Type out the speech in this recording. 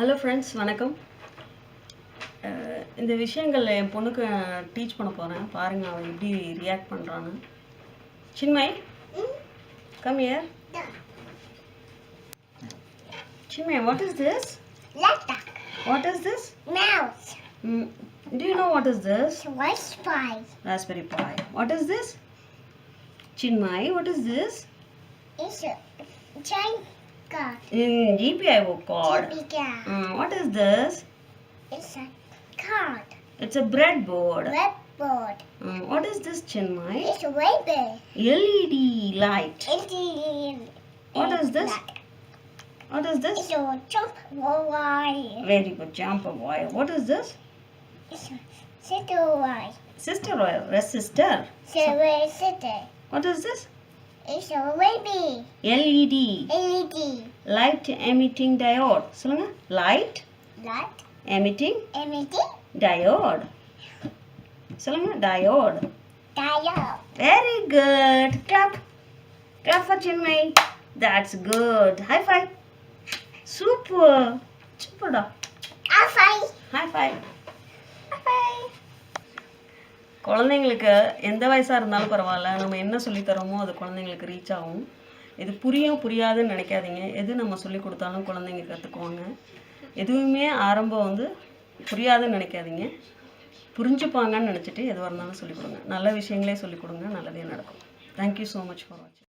Hello friends, வணக்கம். இந்த விஷயங்கள் என் பொண்ணுக்கு டீச் பண்ண போறேன். பாருங்க அவ எப்படி ரியாக்ட் பண்றான்னு. Chinmay, come here. Chinmay, what is this? Laptop. What is this? Mouse. Do you know what is this? Raspberry. Raspberry Pi. What is this? Chinmay, what is this? It's a giant card. GPIO card. What is this? It's a card. It's a breadboard. Redboard. What is this, Chinmay? It's a rainbow. LED light. What is this? What is this? It's a jump wire. Very good, jumper wire. What is this? It's a sister wire. Sister wire. Resistor. Sister. What is this? It's a baby. LED. LED. Light emitting diode. சொல்லுங்க. Light Light. emitting Anything. diode. சொல்லுங்க. Diode. Diode. Very good. Clap. Clap for Chinmay. That's good. High five. Super. Super da. High five. High five. High five. குழந்தைங்களுக்கு எந்த வயசாக இருந்தாலும் பரவாயில்ல, நம்ம என்ன சொல்லி தரோமோ அது குழந்தைங்களுக்கு ரீச் ஆகும். இது புரியாதுன்னு நினைக்காதீங்க. எது நம்ம சொல்லி கொடுத்தாலும் குழந்தைங்க கற்றுக்குவாங்க. எதுவுமே ஆரம்பம் புரியாதுன்னு நினைக்காதீங்க. புரிஞ்சுப்பாங்கன்னு நினச்சிட்டு எதுவாக இருந்தாலும் சொல்லிக் கொடுங்க. நல்ல விஷயங்களே சொல்லிக் கொடுங்க, நல்லதே நடக்கும். தேங்க்யூ ஸோ மச் ஃபார் வாட்சிங்.